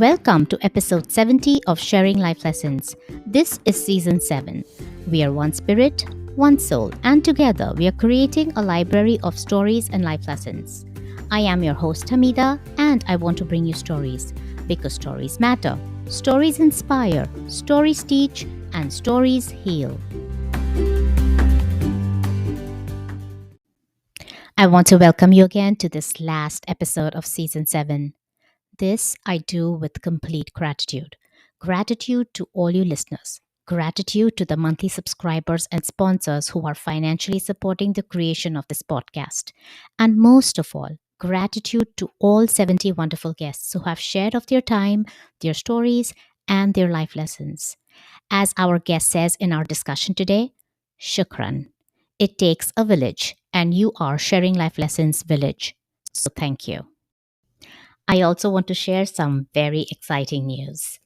Welcome to episode 70 of Sharing Life Lessons. This is season 7. We are one spirit, one soul, and together we are creating a library of stories and life lessons. I am your host Hamidah, and I want to bring you stories because stories matter. Stories inspire, stories teach, and stories heal. I want to welcome you again to this last episode of season 7. This I do with complete gratitude. Gratitude to all you listeners. Gratitude to the monthly subscribers and sponsors who are financially supporting the creation of this podcast. And most of all, gratitude to all 70 wonderful guests who have shared of their time, their stories, and their life lessons. As our guest says in our discussion today, Shukran. It takes a village, and you are Sharing Life Lessons Village. So thank you. I also want to share some very exciting news.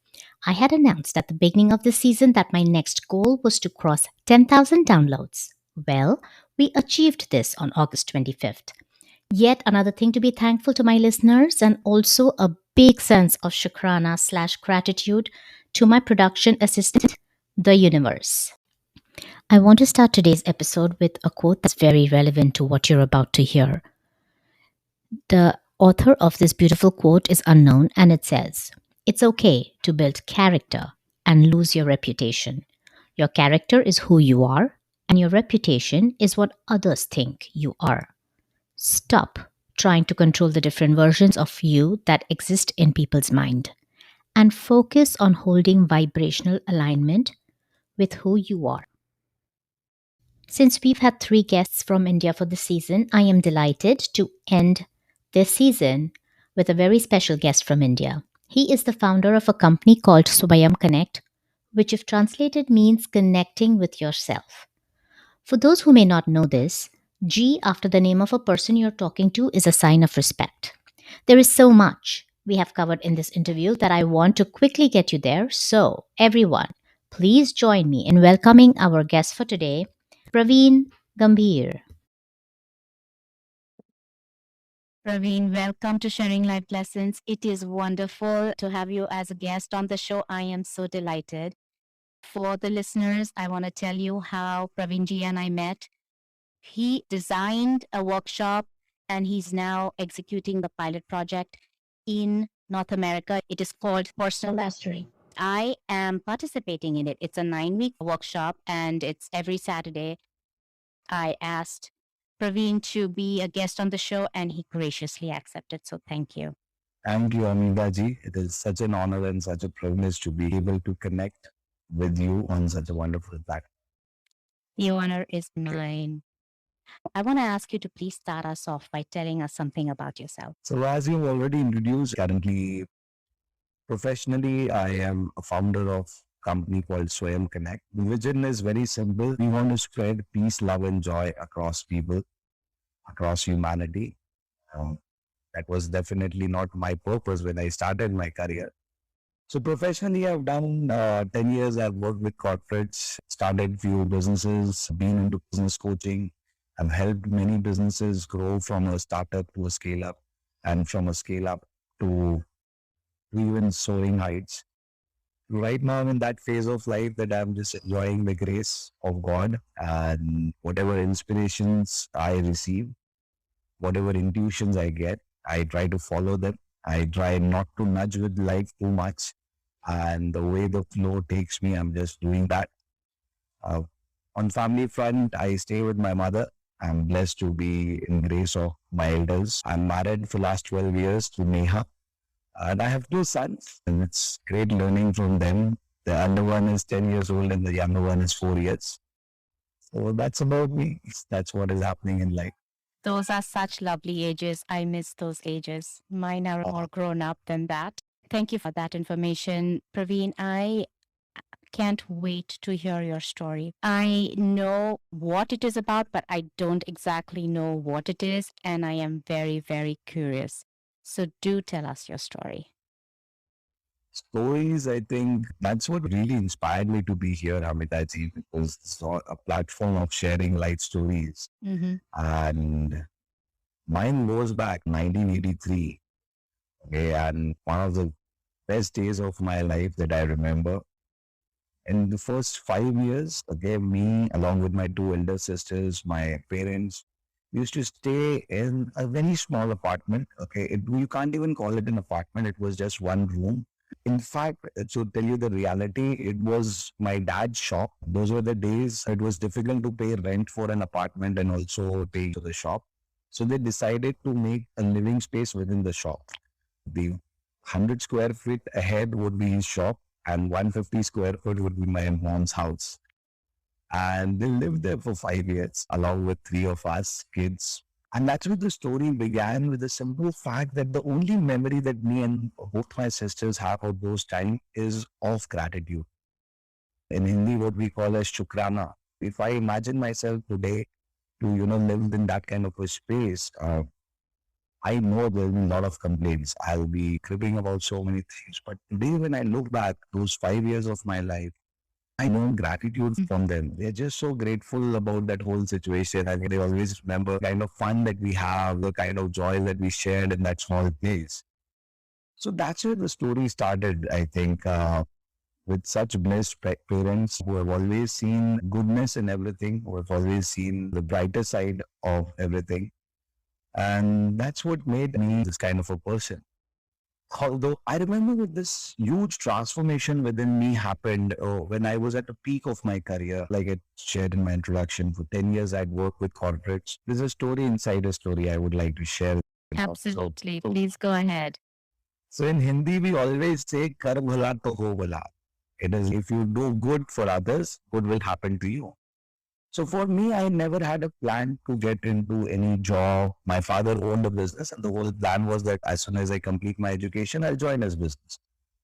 I had announced at the beginning of the season that my next goal was to cross 10,000 downloads. Well, we achieved this on August 25th. Yet another thing to be thankful to my listeners, and also a big sense of shukrana/gratitude to my production assistant, the universe. I want to start today's episode with a quote that's very relevant to what you're about to hear. The author of this beautiful quote is unknown, and it says, "It's okay to build character and lose your reputation. Your character is who you are, and your reputation is what others think you are. Stop trying to control the different versions of you that exist in people's mind, and focus on holding vibrational alignment with who you are." Since we've had 3 guests from India for this season, I am delighted to end this season with a very special guest from India. He is the founder of a company called Swayam Connect, which, if translated, means connecting with yourself. For those who may not know this, G after the name of a person you're talking to is a sign of respect. There is so much we have covered in this interview that I want to quickly get you there. So, everyone, please join me in welcoming our guest for today, Pravin Gambhir. Praveen, welcome to Sharing Life Lessons. It is wonderful to have you as a guest on the show. I am so delighted. For the listeners, I want to tell you how Praveen ji and I met. He designed a workshop and he's now executing the pilot project in North America. It is called Personal Mastery. I am participating in it. It's a 9-week workshop and it's every Saturday. I asked Praveen to be a guest on the show and he graciously accepted. So thank you. Thank you, Hamidah ji. It is such an honor and such a privilege to be able to connect with you on such a wonderful platform. The honor is mine. I want to ask you to please start us off by telling us something about yourself. So, as you've already introduced, currently professionally, I am a founder of a company called Swayam Connect. The vision is very simple. We want to spread peace, love, and joy across people, across humanity. That was definitely not my purpose when I started my career. So professionally, I've done 10 years. I've worked with corporates, started few businesses, been into business coaching. I've helped many businesses grow from a startup to a scale up and from a scale up to even soaring heights. Right now, I'm in that phase of life that I'm just enjoying the grace of God and whatever inspirations I receive, whatever intuitions I get, I try to follow them. I try not to nudge with life too much. And the way the flow takes me, I'm just doing that. Uh, on family front, I stay with my mother. I'm blessed to be in grace of my elders. I'm married for last 12 years to Neha. And I have 2 sons, and it's great learning from them. The elder one is 10 years old and the younger one is 4 years. So that's about me. That's what is happening in life. Those are such lovely ages. I miss those ages. Mine are more grown up than that. Thank you for that information, Praveen. I can't wait to hear your story. I know what it is about, but I don't exactly know what it is, and I am very, very curious. So do tell us your story. Stories, I think that's what really inspired me to be here, Hamidah ji, because it's a platform of sharing life stories. And mine goes back 1983. Okay, and one of the best days of my life that I remember. In the first 5 years, okay, me along with my two elder sisters, my parents, used to stay in a very small apartment. Okay, you can't even call it an apartment. It was just one room. In fact, to tell you the reality, it was my dad's shop. Those were the days it was difficult to pay rent for an apartment and also pay to the shop. So they decided to make a living space within the shop. The 100 square feet ahead would be his shop, and 150 square foot would be my mom's house. And they lived there for 5 years along with three of us kids. And that's where the story began, with the simple fact that the only memory that me and both my sisters have of those times is of gratitude. In Hindi, what we call as shukrana. If I imagine myself today to, live in that kind of a space, I know there will be a lot of complaints. I'll be cribbing about so many things. But today, when I look back, those 5 years of my life, I know gratitude from them. They're just so grateful about that whole situation. And they always remember the kind of fun that we have, the kind of joy that we shared in that small place. So that's where the story started, I think, with such blessed parents who have always seen goodness in everything, who have always seen the brighter side of everything. And that's what made me this kind of a person. Although I remember this huge transformation within me happened when I was at the peak of my career. Like I shared in my introduction, for 10 years I'd worked with corporates. There's a story inside a story I would like to share. Absolutely. Please go ahead. So in Hindi, we always say, Kar bhala to ho bhala. It is, if you do good for others, good will happen to you. So for me, I never had a plan to get into any job. My father owned a business, and the whole plan was that as soon as I complete my education, I'll join his business.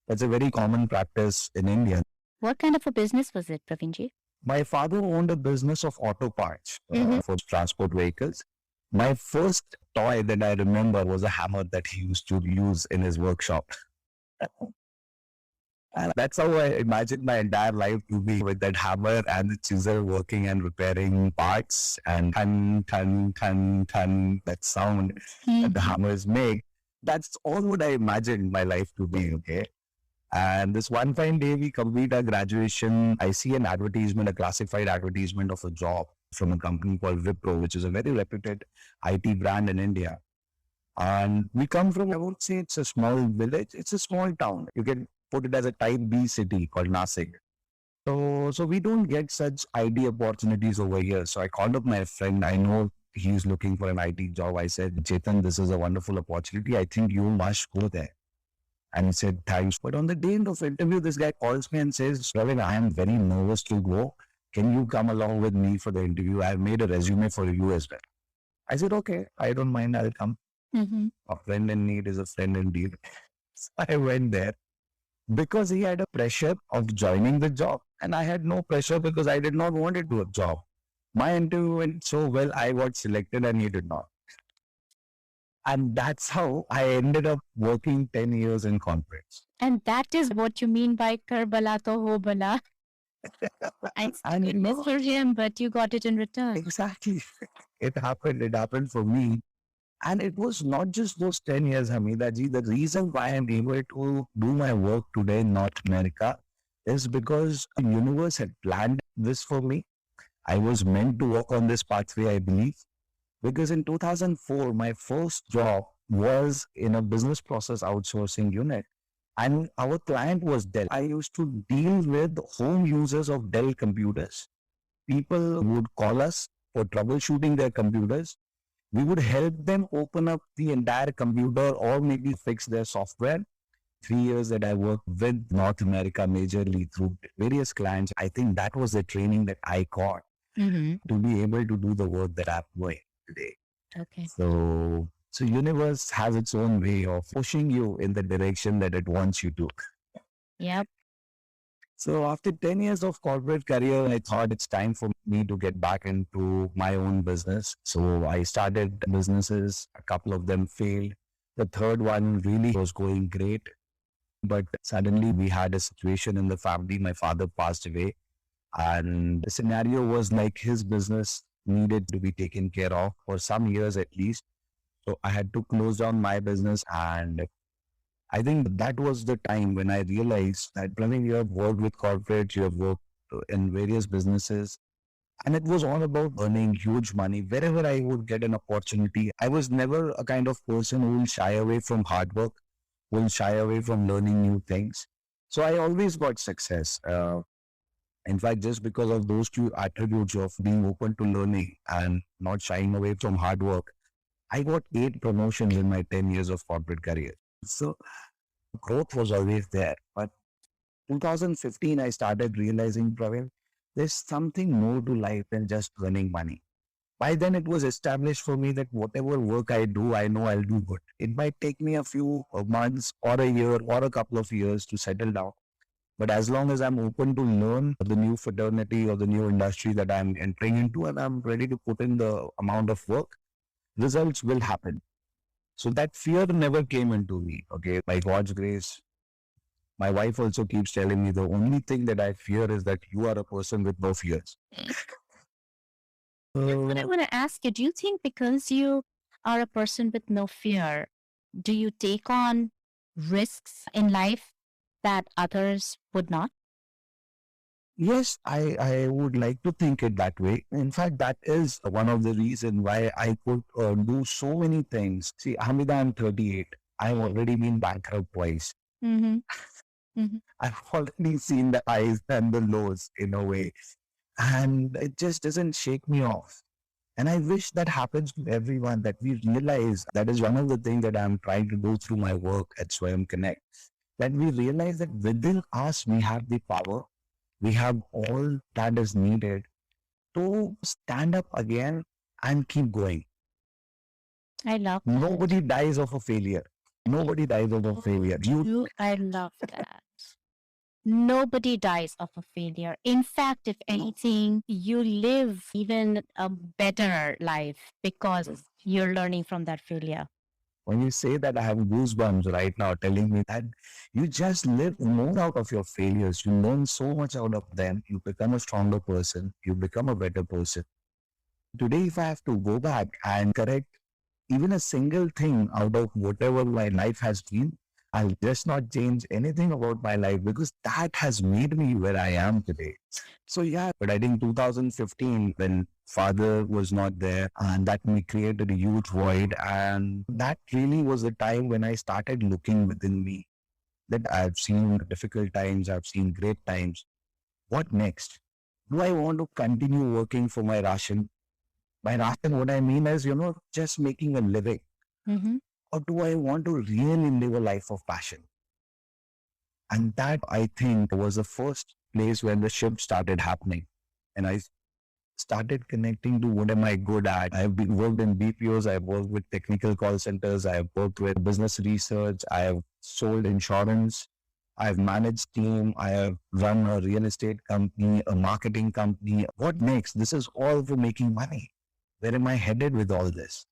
That's a very common practice in India. What kind of a business was it, Pravinji? My father owned a business of auto parts for transport vehicles. My first toy that I remember was a hammer that he used to use in his workshop. And that's how I imagined my entire life to be, with that hammer and the chisel working and repairing parts, and that sound that the hammers make. That's all what I imagined my life to be, okay? And this one fine day, we complete our graduation. I see an advertisement, a classified advertisement of a job from a company called Wipro, which is a very reputed IT brand in India. And we come from, I would say it's a small village. It's a small town. You can put it as a type B city called Nasik. So we don't get such IT opportunities over here. So I called up my friend. I know he's looking for an IT job. I said, Chetan, this is a wonderful opportunity. I think you must go there. And he said, thanks. But on the day of interview, this guy calls me and says, Pravin, I am very nervous to go. Can you come along with me for the interview? I've made a resume for you as well. I said, okay, I don't mind. I'll come. A friend in need is a friend indeed. So I went there because he had a pressure of joining the job, and I had no pressure because I did not want to do a job. My interview went so well, I got selected and he did not. And that's how I ended up working 10 years in corporates. And that is what you mean by Karbala to ho bala. I miss for him, but you got it in return. Exactly. It happened for me. And it was not just those 10 years, Hamidah ji. The reason why I'm able to do my work today in North America is because the universe had planned this for me. I was meant to work on this pathway, I believe. Because in 2004, my first job was in a business process outsourcing unit. And our client was Dell. I used to deal with home users of Dell computers. People would call us for troubleshooting their computers. We would help them open up the entire computer or maybe fix their software. 3 years that I worked with North America majorly through various clients, I think that was the training that I got to be able to do the work that I'm doing today. Okay. So universe has its own way of pushing you in the direction that it wants you to. Yep. So after 10 years of corporate career, I thought it's time for me to get back into my own business. So I started businesses. A couple of them failed. The third one really was going great. But suddenly we had a situation in the family. My father passed away. And the scenario was like his business needed to be taken care of for some years at least. So I had to close down my business, and I think that was the time when I realized that, Pravin, you have worked with corporates, you have worked in various businesses, and it was all about earning huge money wherever I would get an opportunity. I was never a kind of person who will shy away from hard work, who will shy away from learning new things. So I always got success. In fact, just because of those two attributes of being open to learning and not shying away from hard work, I got 8 promotions in my 10 years of corporate career. So growth was always there. But 2015, I started realizing, Pravin, there's something more to life than just earning money. By then, it was established for me that whatever work I do, I know I'll do good. It might take me a few months or a year or a couple of years to settle down. But as long as I'm open to learn the new fraternity or the new industry that I'm entering into, and I'm ready to put in the amount of work, results will happen. So that fear never came into me. Okay. By God's grace, my wife also keeps telling me the only thing that I fear is that you are a person with no fears. That's what I want to ask you. Do you think because you are a person with no fear, do you take on risks in life that others would not? Yes, I would like to think it that way. In fact, that is one of the reasons why I could do so many things. See, Hamidah, I'm 38. I've already been bankrupt twice. Mm-hmm. Mm-hmm. I've already seen the highs and the lows in a way. And it just doesn't shake me off. And I wish that happens to everyone, that we realize that is one of the things that I'm trying to do through my work at Swayam Connect, that we realize that within us, we have the power, we have all that is needed to stand up again and keep going. I love that. Nobody dies of a failure. Nobody dies of a failure. I love that. Nobody dies of a failure. In fact, if anything, you live even a better life because you're learning from that failure. When you say that, I have goosebumps right now telling me that you just live more out of your failures. You learn so much out of them. You become a stronger person. You become a better person. Today, if I have to go back and correct even a single thing out of whatever my life has been, I'll just not change anything about my life because that has made me where I am today. So yeah, but I think 2015 when father was not there and that me created a huge void, and that really was the time when I started looking within me, that I've seen difficult times, I've seen great times. What next? Do I want to continue working for my ration? By ration, what I mean is, just making a living. Mm-hmm. Or do I want to really live a life of passion? And that, I think, was the first place where the shift started happening. And I started connecting to what am I good at. Worked in BPOs, I've worked with technical call centers, I've worked with business research, I have sold insurance, I've managed team, I have run a real estate company, a marketing company. What next? This is all for making money. Where am I headed with all this?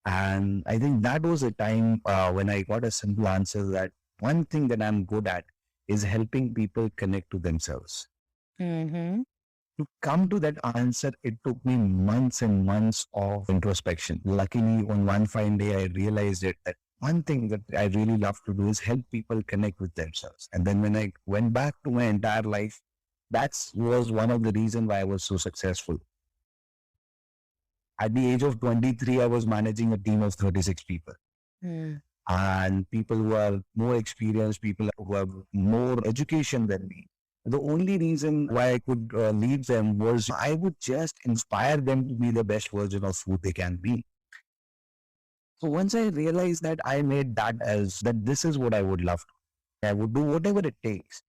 And I think that was a time when I got a simple answer that one thing that I'm good at is helping people connect to themselves. Mm-hmm. To come to that answer, it took me months and months of introspection. Luckily, on one fine day, I realized it that one thing that I really love to do is help people connect with themselves. And then when I went back to my entire life, that was one of the reasons why I was so successful. At the age of 23, I was managing a team of 36 people. Mm. And people who are more experienced, people who have more education than me. The only reason why I could lead them was I would just inspire them to be the best version of who they can be. So once I realized that, I made that as that this is what I would love to. I would do whatever it takes.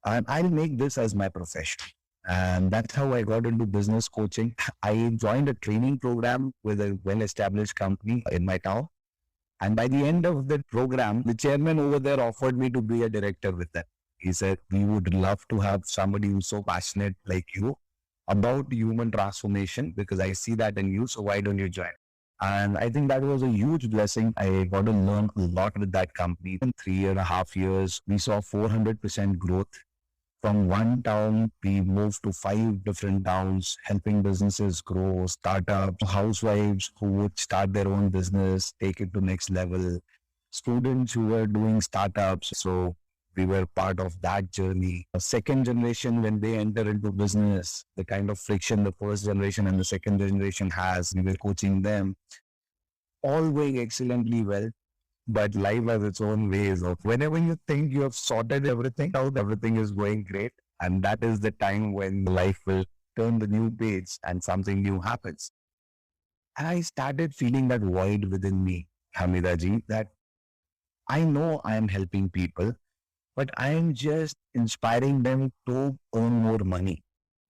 And I'll make this as my profession. And that's how I got into business coaching. I joined a training program with a well-established company in my town. And by the end of the program, the chairman over there offered me to be a director with them. He said, we would love to have somebody who's so passionate like you about human transformation because I see that in you. So why don't you join? And I think that was a huge blessing. I got to learn a lot with that company. In 3.5 years, we saw 400% growth. From one town, we moved to 5 different towns, helping businesses grow, startups, housewives who would start their own business, take it to next level. students who were doing startups. So we were part of that journey. A second generation, when they enter into business, the kind of friction the first generation and the second generation has, we were coaching them, all going excellently well. But life has its own ways of whenever you think you have sorted everything out, everything is going great. And that is the time when life will turn the new page and something new happens. And I started feeling that void within me, Hamidah ji, that I know I am helping people, but I am just inspiring them to earn more money.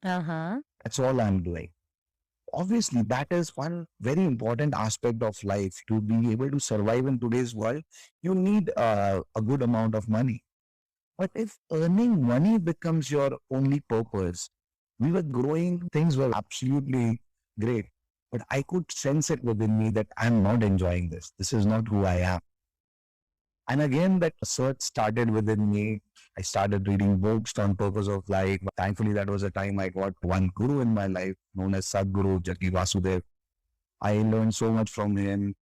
That's all I'm doing. Obviously, that is one very important aspect of life. To be able to survive in today's world, you need a good amount of money. But if earning money becomes your only purpose, we were growing, things were absolutely great. But I could sense it within me that I'm not enjoying this. This is not who I am. And again, that search started within me. I started reading books on purpose of life. Thankfully, that was a time I got one guru in my life, known as Sadhguru Jaki Vasudev. I learned so much from him.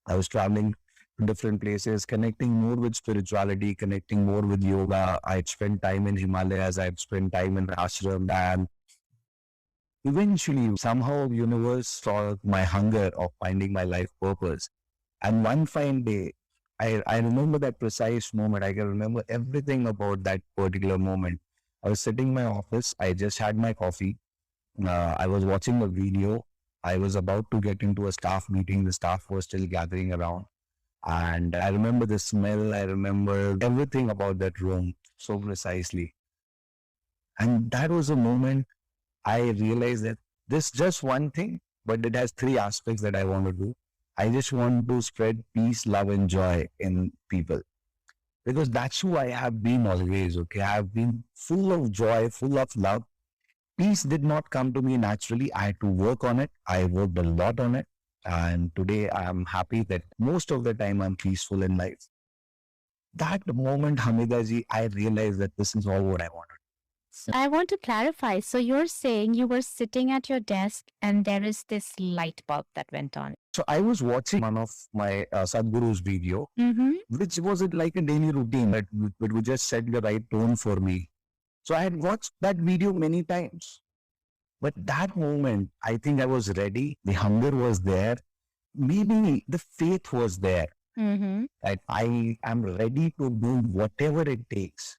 I was traveling to different places, connecting more with spirituality, connecting more with yoga. I'd spent time in Himalayas. I'd spent time in ashram. And eventually, somehow, universe saw my hunger of finding my life purpose. And one fine day, I remember that precise moment. I can remember everything about that particular moment. I was sitting in my office. I just had my coffee. I was watching a video. I was about to get into a staff meeting. The staff was still gathering around. And I remember the smell. I remember everything about that room so precisely. And that was a moment I realized that this just one thing, but it has three aspects that I want to do. I just want to spread peace, love, and joy in people because that's who I have been always. Okay, I have been full of joy, full of love. Peace did not come to me naturally. I had to work on it. I worked a lot on it. And today I am happy that most of the time I'm peaceful in life. That moment, Hamidah ji, I realized that this is all what I wanted. So I want to clarify. So you're saying you were sitting at your desk and there is this light bulb that went on. So I was watching one of my Sadhguru's video, which was it like a daily routine that would just set the right tone for me. So I had watched that video many times. But that moment, I think I was ready. The hunger was there. Maybe the faith was there. That I am ready to do whatever it takes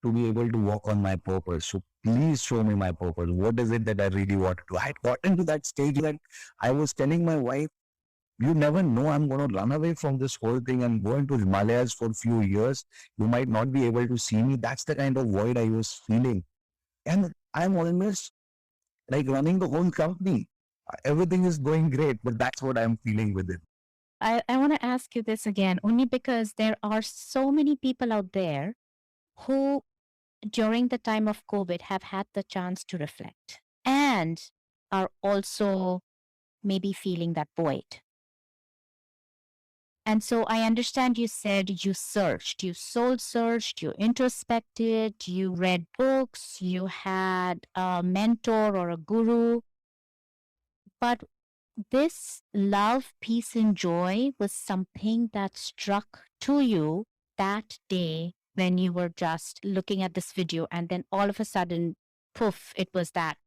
to be able to walk on my purpose. So please show me my purpose. What is it that I really want to do? I had gotten to that stage that I was telling my wife, you never know, I'm going to run away from this whole thing and go into Himalayas for a few years. You might not be able to see me. That's the kind of void I was feeling. And I'm almost like running the whole company. Everything is going great, but that's what I'm feeling with it. I want to ask you this again, only because there are so many people out there who, during the time of COVID, have had the chance to reflect and are also maybe feeling that void. And so I understand you said you searched, you soul searched, you introspected, you read books, you had a mentor or a guru. But this love, peace, and joy was something that struck to you that day when you were just looking at this video, and then all of a sudden, poof, it was that.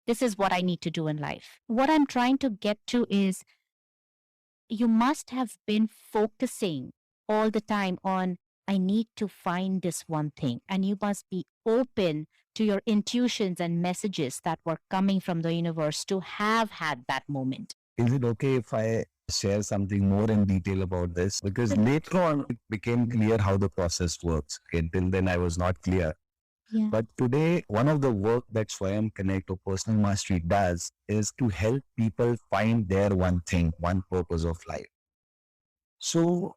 This is what I need to do in life. What I'm trying to get to is you must have been focusing all the time on, I need to find this one thing. And you must be open to your intuitions and messages that were coming from the universe to have had that moment. Is it okay if I share something more in detail about this? Because later on, it became clear how the process works. Okay, till then, I was not clear. Yeah. But today, one of the work that Swayam Connect or Personal Mastery does is to help people find their one thing, one purpose of life. So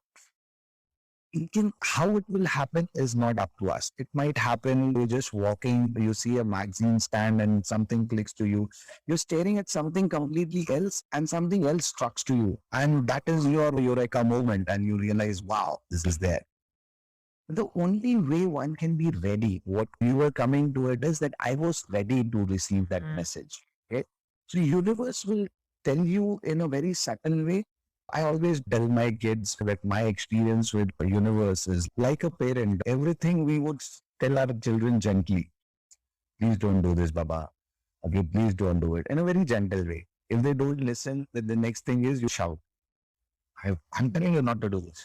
how it will happen is not up to us. It might happen, you're just walking, you see a magazine stand and something clicks to you. You're staring at something completely else and something else strikes to you. And that is your eureka moment and you realize, wow, this is there. The only way one can be ready, what you were coming to it is that I was ready to receive that message. Okay? So universe will tell you in a very subtle way I always tell my kids that my experience with the universe is like a parent. Everything we would tell our children gently. Please don't do this, Baba. Okay, please don't do it. In a very gentle way. If they don't listen, then the next thing is you shout. I'm telling you not to do this.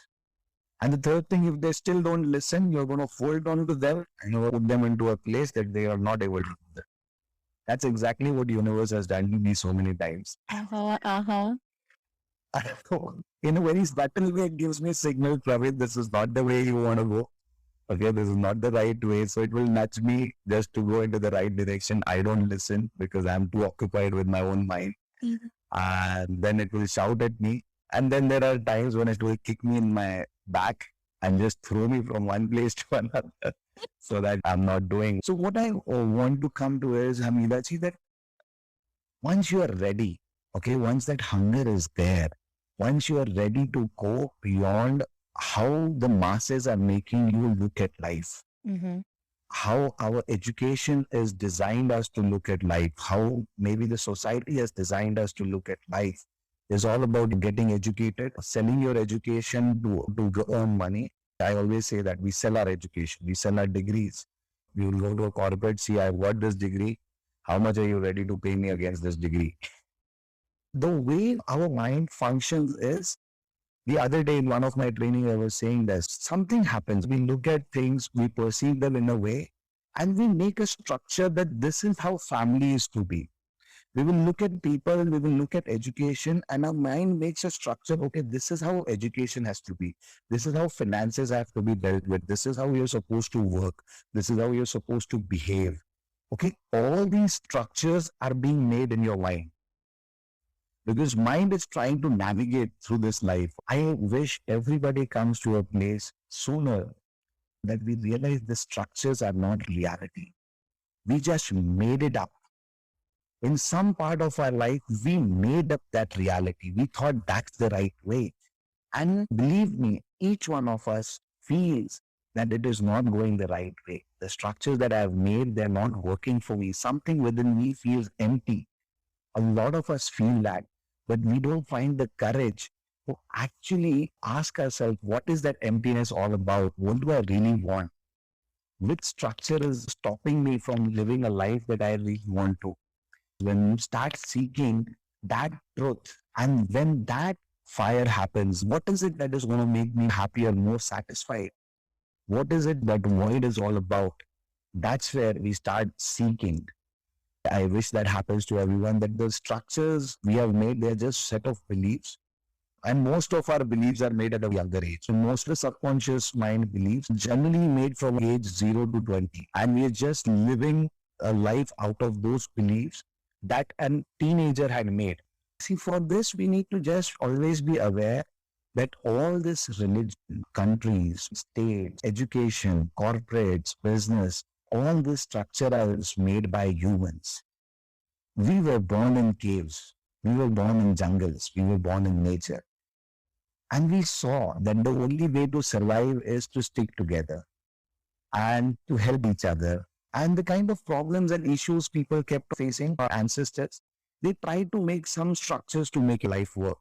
And the third thing, if they still don't listen, you're going to hold on to them and you're put them into a place that they are not able to do that. That's exactly what universe has done to me so many times. In a very subtle way, it gives me signal, Pravin, this is not the way you want to go. Okay, this is not the right way. So it will nudge me just to go into the right direction. I don't listen because I'm too occupied with my own mind. And then it will shout at me. And then there are times when it will kick me in my back and just throw me from one place to another so that I'm not doing. So what I want to come to is, Hamidah, see that once you are ready, okay, once that hunger is there, once you are ready to go beyond how the masses are making you look at life, how our education is designed us to look at life, how maybe the society has designed us to look at life, is all about getting educated, selling your education to earn money. I always say that we sell our education, we sell our degrees. We will go to a corporate, see, I've got this degree. How much are you ready to pay me against this degree? The way our mind functions is, the other day in one of my training, I was saying that something happens. We look at things, we perceive them in a way, and we make a structure that this is how family is to be. We will look at people, we will look at education, and our mind makes a structure. Okay, this is how education has to be. This is how finances have to be dealt with. This is how you're supposed to work. This is how you're supposed to behave. Okay, all these structures are being made in your mind because mind is trying to navigate through this life. I wish everybody comes to a place sooner that we realize the structures are not reality. We just made it up. In some part of our life, we made up that reality. We thought that's the right way. And believe me, each one of us feels that it is not going the right way. The structures that I've made, they're not working for me. Something within me feels empty. A lot of us feel that, but we don't find the courage to actually ask ourselves, what is that emptiness all about? What do I really want? Which structure is stopping me from living a life that I really want to? When you start seeking that truth, and when that fire happens, what is it that is going to make me happier, more satisfied? What is it that void is all about? That's where we start seeking. I wish that happens to everyone, that the structures we have made, they're just set of beliefs. And most of our beliefs are made at a younger age. So most of the subconscious mind beliefs generally made from age 0 to 20. And we are just living a life out of those beliefs that a teenager had made. See, for this, we need to just always be aware that all this religion, countries, states, education, corporates, business, all this structure is made by humans. We were born in caves. We were born in jungles. We were born in nature. And we saw that the only way to survive is to stick together and to help each other. And the kind of problems and issues people kept facing, our ancestors, they tried to make some structures to make life work.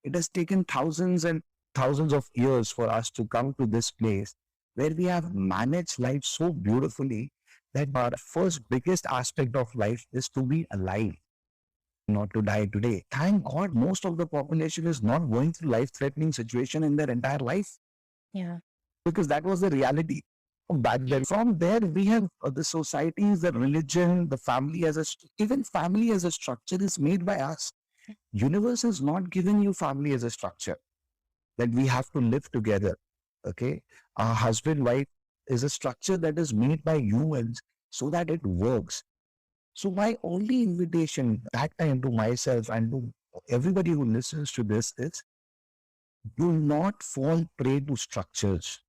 It has taken thousands and thousands of years for us to come to this place where we have managed life so beautifully that our first biggest aspect of life is to be alive, not to die today. Thank God most of the population is not going through life-threatening situation in their entire life. Yeah. Because that was the reality back then. From there, we have the societies, the religion, the family even family as a structure is made by us. Universe is not giving you family as a structure that we have to live together. Okay, a husband wife is a structure that is made by humans so that it works. So my only invitation that time to myself and to everybody who listens to this is, do not fall prey to structures.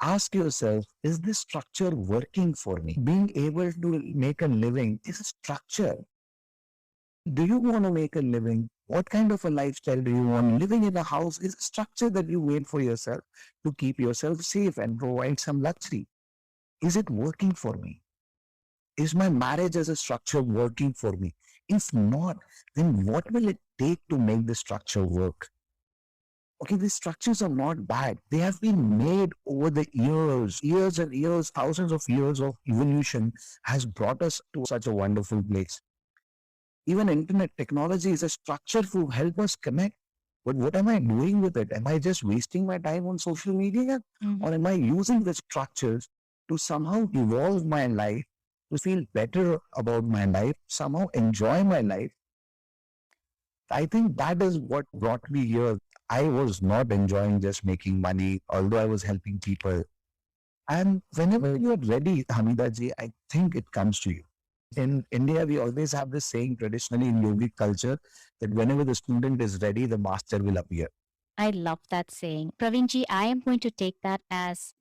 Ask yourself, is this structure working for me? Being able to make a living is a structure. Do you want to make a living? What kind of a lifestyle do you want? Living in a house is a structure that you made for yourself to keep yourself safe and provide some luxury. Is it working for me? Is my marriage as a structure working for me? If not, then what will it take to make the structure work? Okay, these structures are not bad. They have been made over the years and years, thousands of years of evolution has brought us to such a wonderful place. Even internet technology is a structure to help us connect. But what am I doing with it? Am I just wasting my time on social media? Or am I using the structures to somehow evolve my life, to feel better about my life, somehow enjoy my life? I think that is what brought me here. I was not enjoying just making money, although I was helping people. And whenever you're ready, Hamidah ji, I think it comes to you. In India, we always have this saying traditionally in yogic culture that whenever the student is ready, the master will appear. I love that saying. Pravinji, I am going to take that as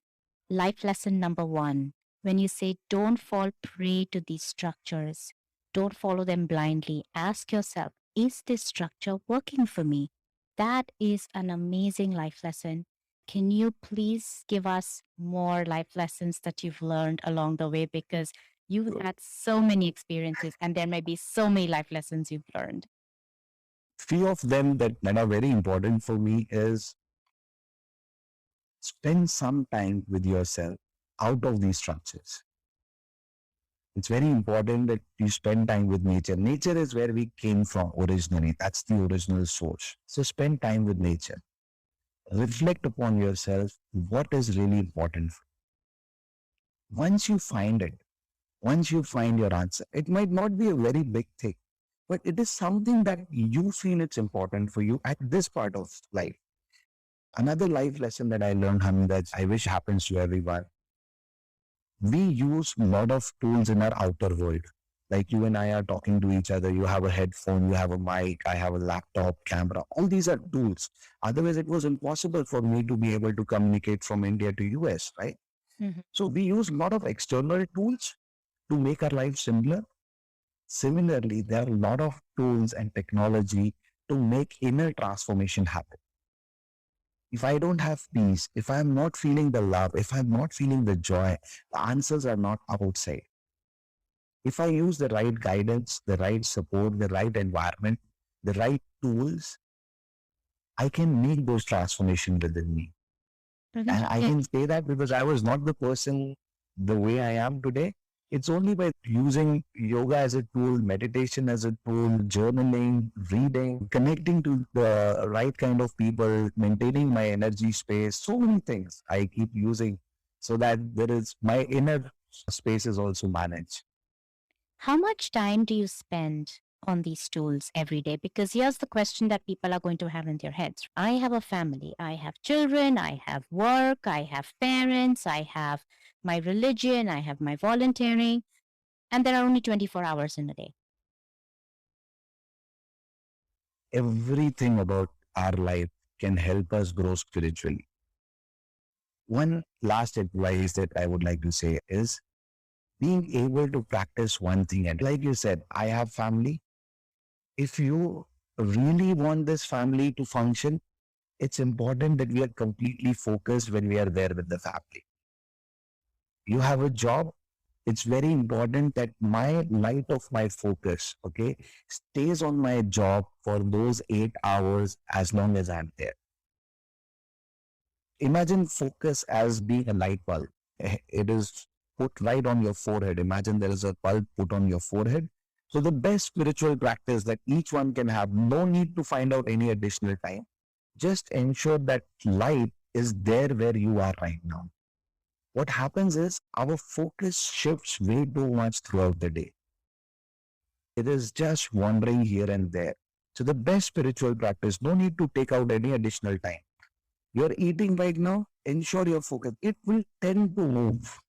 life lesson number one. When you say don't fall prey to these structures, don't follow them blindly. Ask yourself, is this structure working for me? That is an amazing life lesson. Can you please give us more life lessons that you've learned along the way? Because you've had so many experiences and there may be so many life lessons you've learned. Few of them that are very important for me is spend some time with yourself out of these structures. It's very important that you spend time with nature. Nature is where we came from originally. That's the original source. So spend time with nature. Reflect upon yourself what is really important. Once you find it, once you find your answer, it might not be a very big thing, but it is something that you feel it's important for you at this part of life. Another life lesson that I learned, Hamidah, I wish happens to everyone. We use a lot of tools in our outer world. Like you and I are talking to each other. You have a headphone, you have a mic, I have a laptop, camera. All these are tools. Otherwise, it was impossible for me to be able to communicate from India to US, right? Mhm. So we use a lot of external tools to make our life simpler. Similarly, there are a lot of tools and technology to make inner transformation happen. If I don't have peace, if I'm not feeling the love, if I'm not feeling the joy, the answers are not outside. If I use the right guidance, the right support, the right environment, the right tools, I can make those transformations within me. And I can say that because I was not the person the way I am today. It's only by using yoga as a tool, meditation as a tool, journaling, reading, connecting to the right kind of people, maintaining my energy space, so many things I keep using so that there is my inner space is also managed. How much time do you spend on these tools every day? Because here's the question that people are going to have in their heads. I have a family, I have children, I have work, I have parents, I have my religion, I have my volunteering, and there are only 24 hours in a day. Everything about our life can help us grow spiritually. One last advice that I would like to say is being able to practice one thing. And like you said, I have family. If you really want this family to function, it's important that we are completely focused when we are there with the family. You have a job. It's very important that my light of my focus, okay, stays on my job for those 8 hours as long as I'm there. Imagine focus as being a light bulb. It is put right on your forehead. Imagine there is a bulb put on your forehead. So the best spiritual practice that each one can have, no need to find out any additional time. Just ensure that light is there where you are right now. What happens is our focus shifts way too much throughout the day. It is just wandering here and there. So the best spiritual practice, no need to take out any additional time. You're eating right now, ensure your focus. It will tend to move,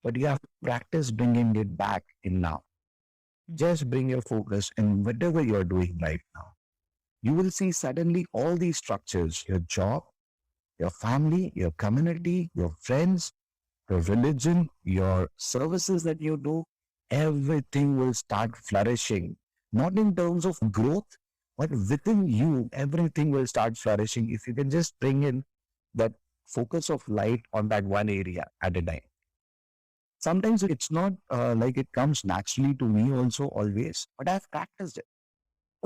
but you have to practice bringing it back in now. Just bring your focus in whatever you're doing right now. You will see suddenly all these structures, your job, your family, your community, your friends, your religion, your services that you do, everything will start flourishing. Not in terms of growth, but within you, everything will start flourishing if you can just bring in that focus of light on that one area at a time. Sometimes it's not like it comes naturally to me also always, but I've practiced it.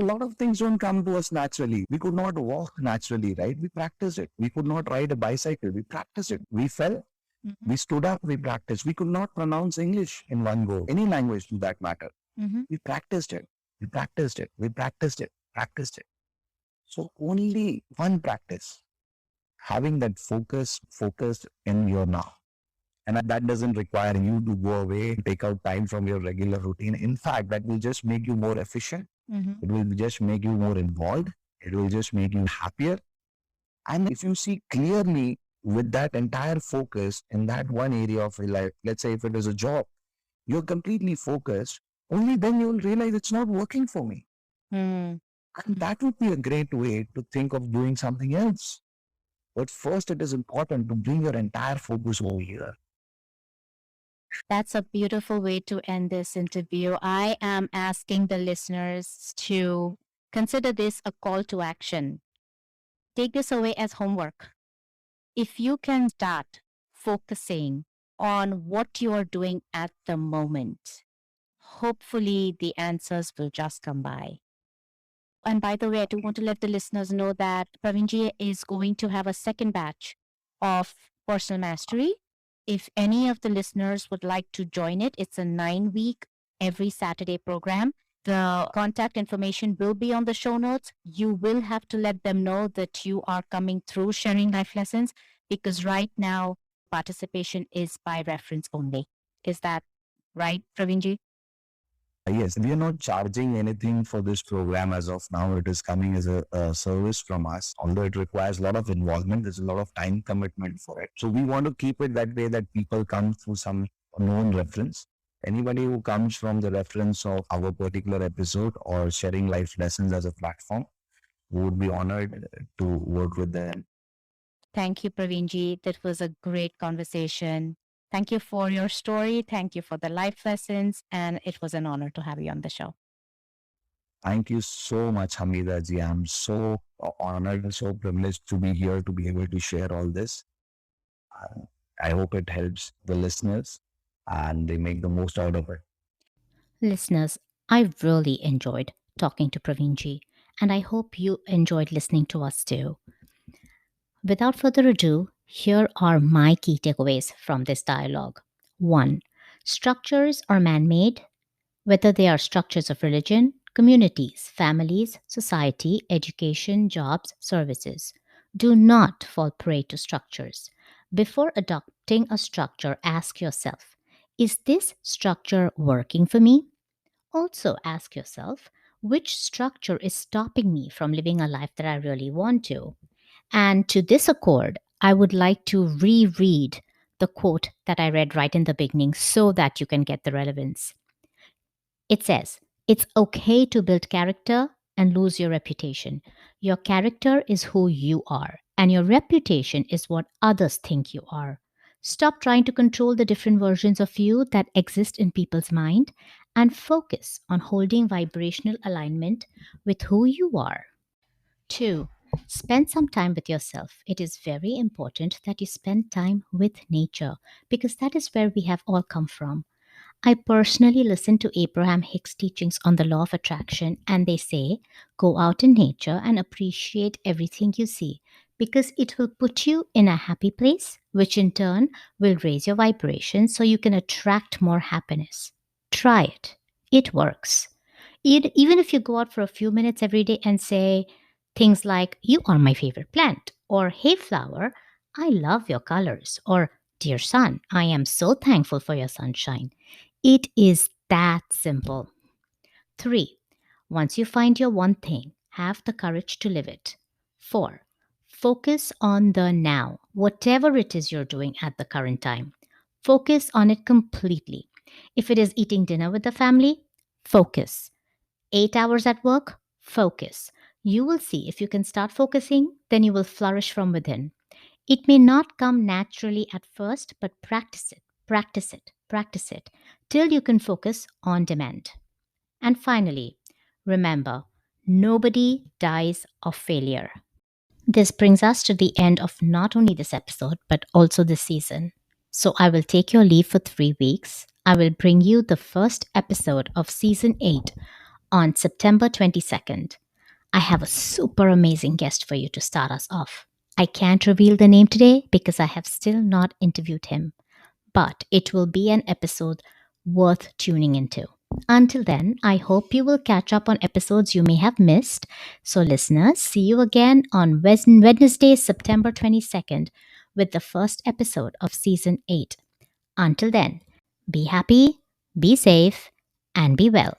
A lot of things don't come to us naturally. We could not walk naturally, right? We practiced it. We could not ride a bicycle. We practiced it. We fell. Mhm. We stood up. We practiced. We could not pronounce English in one go, any language to that matter. Mhm. We practiced it. We practiced it. We practiced it. Practiced it. So only one practice, having that focused in your now. And that doesn't require you to go away, take out time from your regular routine. In fact, that will just make you more efficient. Mhm. It will just make you more involved. It will just make you happier. And if you see clearly with that entire focus in that one area of your life, let's say if it is a job, you're completely focused, only then you'll realize it's not working for me. Mm. And that would be a great way to think of doing something else. But first, it is important to bring your entire focus over here. That's a beautiful way to end this interview. I am asking the listeners to consider this a call to action. Take this away as homework. If you can start focusing on what you are doing at the moment, hopefully the answers will just come by. And by the way, I do want to let the listeners know that Pravinji is going to have a second batch of personal mastery. If any of the listeners would like to join it, it's a 9 week every Saturday program. The contact information will be on the show notes. You will have to let them know that you are coming through sharing life lessons, because right now participation is by reference only. Is that right, Pravinji? Yes, we are not charging anything for this program as of now. It is coming as a service from us. Although it requires a lot of involvement, there's a lot of time commitment for it. So we want to keep it that way, that people come through some known reference. Anybody who comes from the reference of our particular episode or sharing life lessons as a platform, we would be honored to work with them. Thank you, Pravinji. That was a great conversation. Thank you for your story. Thank you for the life lessons. And it was an honor to have you on the show. Thank you so much, Hamidah ji. I'm so honored and so privileged to be here to be able to share all this. Uh, I hope it helps the listeners and they make the most out of it. Listeners, I really enjoyed talking to Pravinji, and I hope you enjoyed listening to us too. Without further ado, here are my key takeaways from this dialogue. 1. Structures are man made, whether they are structures of religion, communities, families, society, education, jobs, services. Do not fall prey to structures. Before adopting a structure, ask yourself, is this structure working for me? Also, ask yourself, which structure is stopping me from living a life that I really want to? And to this accord, I would like to reread the quote that I read right in the beginning so that you can get the relevance. It says, it's okay to build character and lose your reputation. Your character is who you are, and your reputation is what others think you are. Stop trying to control the different versions of you that exist in people's mind and focus on holding vibrational alignment with who you are. 2. Spend some time with yourself. It is very important that you spend time with nature because that is where we have all come from. I personally listen to Abraham Hicks' teachings on the law of attraction, and they say, go out in nature and appreciate everything you see because it will put you in a happy place, which in turn will raise your vibration so you can attract more happiness. Try it, it works. Even if you go out for a few minutes every day and say things like, you are my favorite plant, or hey, flower, I love your colors, or dear sun, I am so thankful for your sunshine. It is that simple. 3. Once you find your one thing, have the courage to live it. 4. Focus on the now, whatever it is you're doing at the current time. Focus on it completely. If it is eating dinner with the family, focus. 8 hours at work, focus. You will see if you can start focusing, then you will flourish from within. It may not come naturally at first, but practice it, practice it, practice it till you can focus on demand. And finally, remember, nobody dies of failure. This brings us to the end of not only this episode, but also this season. So I will take your leave for 3 weeks. I will bring you the first episode of season 8 on September 22nd. I have a super amazing guest for you to start us off. I can't reveal the name today because I have still not interviewed him, but it will be an episode worth tuning into. Until then, I hope you will catch up on episodes you may have missed. So, listeners, see you again on Wednesday, September 22nd, with the first episode of season 8. Until then, be happy, be safe, and be well.